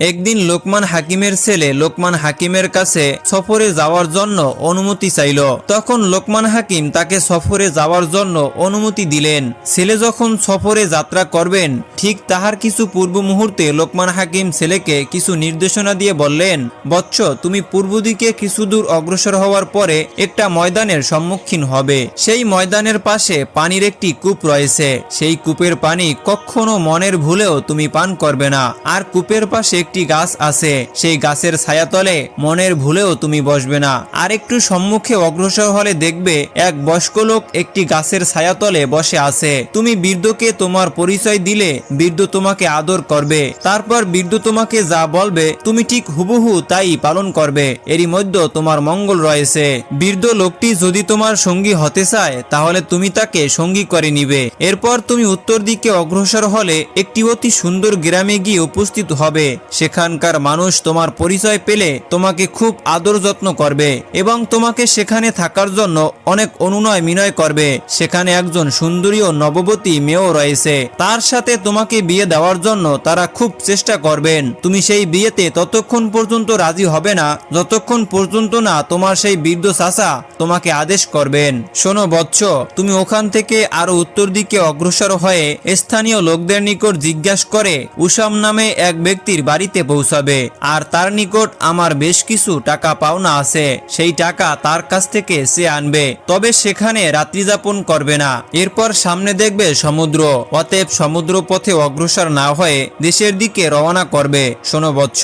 একদিন লোকমান হাকিমের ছেলে লোকমান হাকিমের কাছে সফরে যাওয়ার জন্য অনুমতি চাইল। তখন লোকমান হাকিম তাকে সফরে যাওয়ার জন্য অনুমতি দিলেন। ছেলে যখন সফরে যাত্রা করবেন ঠিক তাহার কিছু পূর্ব মুহূর্তে লোকমান হাকিম ছেলেকে কিছু নির্দেশনা দিয়ে বললেন, বৎস, তুমি পূর্ব দিকে কিছু দূর অগ্রসর হওয়ার পরে একটা ময়দানের সম্মুখীন হবে। সেই ময়দানের পাশে পানির একটি কূপ রয়েছে। সেই কূপের পানি কখনো মনের ভুলেও তুমি পান করবে না। আর কূপের পাশে একটি গাছ আছে, সেই গাছের ছায়াতলে মনের ভুলেও তুমি বসবে না। আর একটু সম্মুখে অগ্রসর হলে দেখবে এক বয়স্ক লোক একটি গাছের ছায়াতলে বসে আছে। তুমি বৃদ্ধকে তোমার পরিচয় দিলে বৃদ্ধ তোমাকে আদর করবে। তারপর বৃদ্ধ তোমাকে যা বলবে তুমি ঠিক হুবহু তাই পালন করবে। এরই মধ্যে তোমার মঙ্গল রয়েছে। বৃদ্ধ লোকটি যদি তোমার সঙ্গী হতে চায় তাহলে তুমি তাকে সঙ্গী করে নিবে। এরপর তুমি উত্তর দিকে অগ্রসর হলে একটি অতি সুন্দর গ্রামে গিয়ে উপস্থিত হবে। সেখানকার মানুষ তোমার পরিচয় পেলে তোমাকে খুব আদর যত্ন করবে এবং তোমাকে সেখানে থাকার জন্য অনেক অনুনয় বিনয় করবে। সেখানে একজন সুন্দরী ও নববতী মেয়েও রয়েছে, তার সাথে তোমাকে বিয়ে দেওয়ার জন্য তারা খুব চেষ্টা করবেন। তুমি সেই বিয়েতে ততক্ষণ পর্যন্ত রাজি হবে না যতক্ষণ পর্যন্ত না তোমার সেই বৃদ্ধ চাচা তোমাকে আদেশ করবেন। শোনো বৎস, তুমি ওখান থেকে আরো উত্তর দিকে অগ্রসর হয়ে স্থানীয় লোকদের নিকট জিজ্ঞাসা করে উসাম নামে এক ব্যক্তির বাড়িতে পৌঁছাবে। আর তার নিকট আমার বেশ কিছু টাকা পাওনা আছে, সেই টাকা তার কাছ থেকে সে আনবে। তবে সেখানে রাত্রি যাপন করবে না। এরপর সামনে দেখবে সমুদ্র, অতএব সমুদ্র পথে অগ্রসর না হয়ে দেশের দিকে রওনা করবে। শোনো বৎস,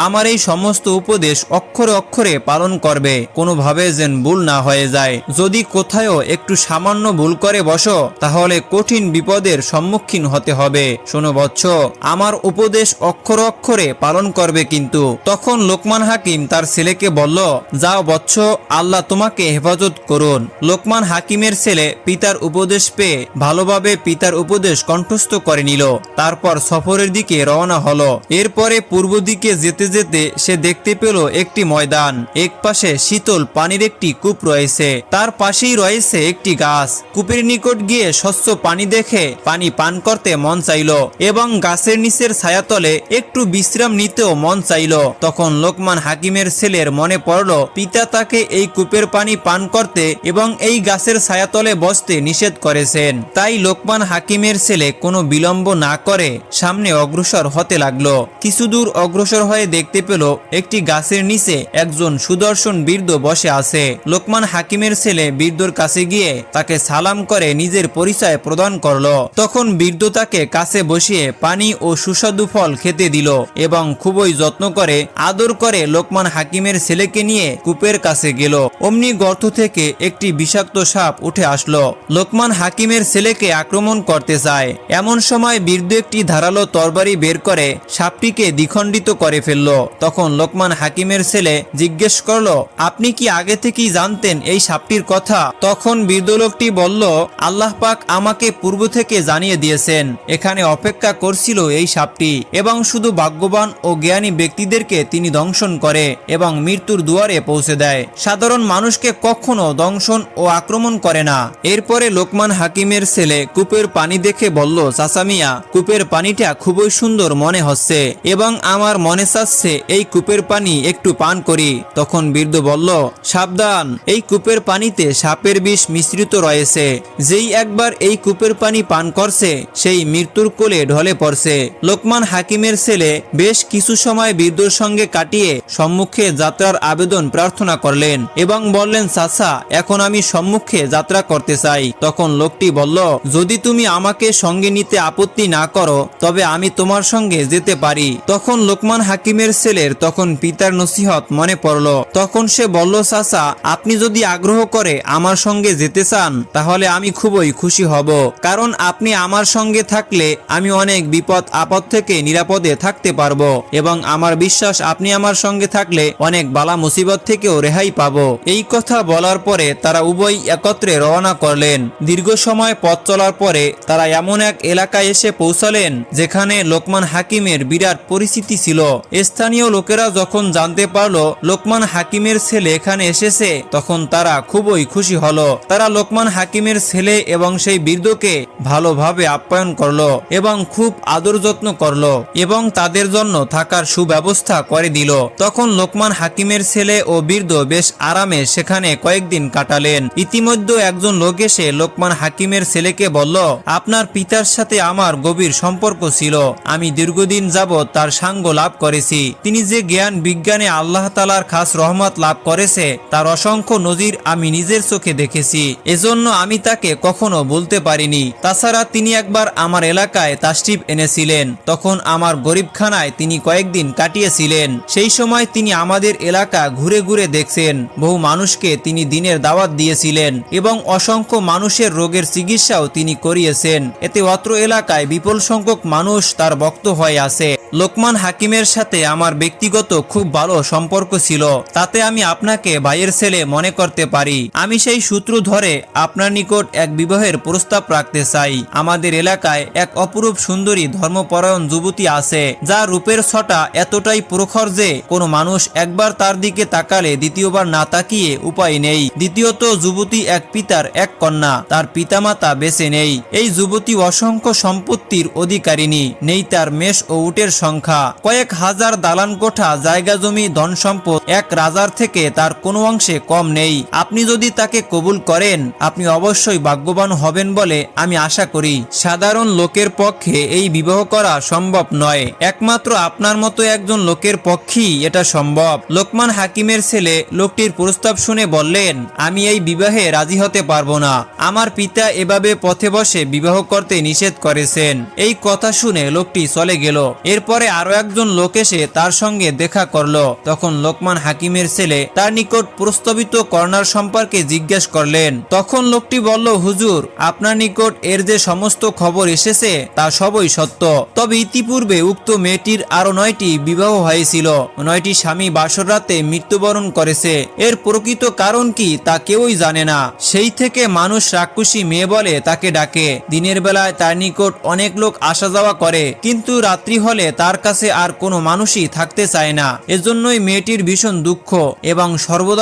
আমার এই সমস্ত উপদেশ অক্ষরে অক্ষরে পালন করবে, কোনোভাবে যেন ভুল না হয়ে যায়। যদি কোথাও একটু সামান্য ভুল করে বসো তাহলে কঠিন বিপদের সম্মুখীন হতে হবে। শোনো বৎস, আমার উপদেশ অক্ষর অক্ষরে পালন করবে কিন্তু। তখন লোকমান হাকিম তার ছেলেকে বলল, যাও বৎস, আল্লাহ তোমাকে হেফাজত করুন। লোকমান হাকিমের ছেলে পিতার উপদেশ পেয়ে ভালোভাবে পিতার উপদেশ কণ্ঠস্থ করে নিল। তারপর সফরের দিকে রওনা হলো। এরপরে পূর্ব দিকে যেতে যেতে সে দেখতে পেল একটি ময়দান। এক পাশে শীতল পানির একটি কূপ রয়েছে, তার পাশেই রয়েছে একটি গাছ। কূপের নিকট গিয়ে স্বচ্ছ পানি দেখে পানি পান করতে মন চাইল এবং গাছের নিচের ছায়াতলে একটু বিশ্রাম নিতেও মন চাইল। তখন লোকমান হাকিমের ছেলের মনে পড়ল পিতা তাকে এই কূপের পানি পান করতে এবং এই গাছের ছায়াতলে বসতে নিষেধ করেছেন। তাই লোকমান হাকিমের ছেলে কোনো বিলম্ব না করে সামনে অগ্রসর হতে লাগলো। কিছু দূর অগ্রসর হয়ে দেখতে পেল একটি গাছের নিচে একজন সুদর্শন বৃদ্ধ বসে আছে। লোকমান হাকিমের ছেলে বৃদ্ধর কাছে গিয়ে তাকে সালাম করে নিজের পরিচয় প্রদান করলো। তখন বৃদ্ধ তাকে কাছে বসিয়ে পানি ও সুস্বাদু ফল খেতে দিল এবং খুবই যত্ন করে আদর করে লোকমান হাকিমের ছেলেকে নিয়ে কূপের কাছে গেল। অমনি গর্ত থেকে একটি বিষাক্ত সাপ উঠে আসলো। লোকমান হাকিমের ছেলেকে আক্রমণ করতে চায়। এমন সময় বৃদ্ধ একটি ধারালো তরবারি বের করে সাপটিকে দ্বিখণ্ডিত করে ফেলল। তখন লোকমান হাকিমের ছেলে জিজ্ঞেস করলো, আপনি কি আগে থেকেই জানতেন এই সাপটির কথা? তখন বৃদ্ধ লোকটি বলল, আল্লাহ পাক আমাকে পূর্ব থেকে জানিয়ে দিয়েছেন এখানে অপেক্ষা করছিল এই সাপটি এবং শুধু ভাগ্যবান ও জ্ঞানী ব্যক্তিদেরকে তিনি দংশন করে এবং মৃত্যুর দুয়ারে পৌঁছে দেয়। সাধারণ মানুষকে কখনো দংশন ও আক্রমণ করে না। এরপরে লোকমান হাকিমের ছেলে কূপের পানি দেখে বলল, চাচা মিয়া, কূপের পানিটা খুবই সুন্দর মনে হচ্ছে এবং আমার মনে চাচ্ছে এই কূপের পানি একটু পান করি। তখন বৃদ্ধ বলল, সাবধান, এই কূপের পানিতে সাপের বিষ মিশ্রিত রয়েছে। যেই একবার এই কূপের পানি পান করছে সেই মৃত্যুর কোলে ঢলে পড়ছে। লোকমান হাকিমের ছেলে বেশ কিছু সময় বৃদ্ধর সঙ্গে কাটিয়ে সম্মুখে যাত্রার আবেদন প্রার্থনা করলেন এবং বললেন, চাচা, এখন আমি সম্মুখে যাত্রা করতে চাই। তখন লোকটি বলল, যদি তুমি আমাকে সঙ্গে নিতে আপত্তি না করো তবে আমি তোমার সঙ্গে যেতে পারি। তখন লোকমান হাকিমের ছেলের তখন পিতার নসিহত মনে পড়ল। তখন সে বলল, চাচা, আপনি যদি আগ্রহ করে আমার সঙ্গে যেতে চান তাহলে আমি খুবই খুশি হব, কারণ আপনি আমার সঙ্গে থাকলে আমি অনেক বিপদ আপদ থেকে নিরাপদে থাকতে পারবো এবং আমার বিশ্বাস আপনি আমার সঙ্গে থাকলে অনেক বালা মুসিবত থেকেও রেহাই পাবো। এই কথা বলার পরে তারা উভয় একত্রে রওনা করলেন। দীর্ঘ সময় পথ চলার পরে তারা এমন এক এলাকায় এসে পৌঁছালেন যেখানে লোকমান হাকিমের বিরাট পরিচিতি ছিল। স্থানীয় লোকেরা যখন জানতে পারলো লোকমান হাকিমের ছেলে এখানে এসেছে তখন তারা খুবই খুশি হলো। তারা লোকমান হাকিমের ছেলে এবং সেই বৃদ্ধকে ভালোভাবে আপ্যায়ন করলো এবং খুব আদর যত্ন করলো এবং তাদের জন্য থাকার সুব্যবস্থা করে দিল। তখন লোকমান হাকিমের ছেলে ও বৃদ্ধ বেশ আরামে সেখানে কয়েকদিন কাটালেন। ইতিমধ্যে একজন লোক এসে লোকমান হাকিমের ছেলেকে বলল, আপনার পিতার সাথে আমার গভীর সম্পর্ক ছিল। আমি দীর্ঘদিন যাবৎ তার সাঙ্গ লাভ করেছি। তিনি যে জ্ঞান বিজ্ঞানে আল্লাহ তাআলার খাস রহমত লাভ করেছে তার অসংখ্য নজির আমি নিজের চোখে দেখেছি। এজন্য আমি তাকে কখনো বলতে পারিনি। তাছাড়া তিনি একবার আমার এলাকায় তাশরিফ এনেছিলেন। তখন আমার গরিবখানায় তিনি কয়েকদিন কাটিয়েছিলেন। সেই সময় তিনি আমাদের এলাকা ঘুরে ঘুরে দেখছেন। বহু মানুষকে তিনি দিনের দাওয়াত দিয়েছিলেন এবং অসংখ্য মানুষের রোগের চিকিৎসাও তিনি করিয়েছেন। এতে অত্র এলাকায় বিপুল সংখ্যক মানুষ তার ভক্ত হয়ে আছে। লোকমান হাকিমের সাথে আমার ব্যক্তিগত খুব ভালো সম্পর্ক ছিল। তাতে আমি আপনাকে ভাইয়ের ছেলে মনে করতে পারি। আমি সেই সূত্র ধরে আপনার নিকট এক বিবাহের প্রস্তাব রাখতে চাই। আমাদের এলাকায় এক অপরূপ সুন্দরী ধর্মপরায়ণ যুবতী আছে, যার রূপের ছটা এতটাই প্রখর যে কোনো মানুষ একবার তার দিকে তাকালে দ্বিতীয়বার না তাকিয়ে উপায় নেই। দ্বিতীয়ত, যুবতী এক পিতার এক কন্যা, তার পিতামাতা বেঁচে নেই। এই যুবতী অসংখ্য সম্পত্তির অধিকারিণী, নেই তার মেষ ও উটের সংখ্যা। কয়েক হাজার দালান কোঠা, জায়গা জমি, ধন সম্পদ এক রাজার থেকে তার কোনো অংশে কম নেই। আপনি যদি তাকে কবুল করেন আপনি অবশ্যই ভাগ্যবান হবেন বলে আমি আশা করি। সাধারণ লোকের পক্ষে এই বিবাহ করা সম্ভব নয়, একমাত্র আপনার মতো একজন লোকের পক্ষেই এটা সম্ভব। লোকমান হাকিমের ছেলে লোকটির প্রস্তাব শুনে বললেন, আমি এই বিবাহে রাজি হতে পারবো না। আমার পিতা এভাবে পথে বসে বিবাহ করতে নিষেধ করেছেন। এই কথা শুনে লোকটি চলে গেল। এরপরে আরো একজন লোক এসে তার সঙ্গে দেখা করলো। তখন লোকমান হাকিমের ছেলে তার নিকট প্রস্তাবিত কর্নার সম্পর্কে জিজ্ঞেস করলেন। তখন লোকটি বলল, হুজুর, আপনার নিকট এর যে সমস্ত খবর এসেছে তা সবই সত্য। তবে ইতিপূর্বে উক্ত মেয়েটির আরো 9টি বিবাহ হয়েছিল। 9টি স্বামী বাসর রাতে মৃত্যুবরণ করেছে। এর প্রকৃত কারণ কি তা কেউই জানে না। সেই থেকে মানুষ রাক্ষসী মেয়ে বলে তাকে ডাকে। দিনের বেলায় তার নিকট অনেক লোক আসা যাওয়া করে, কিন্তু রাত্রি হলে তার কাছে আর কোনো মানুষই থাকতে চায় না। এজন্যই মেয়েটির ভীষণ দুঃখ এবং সর্বদা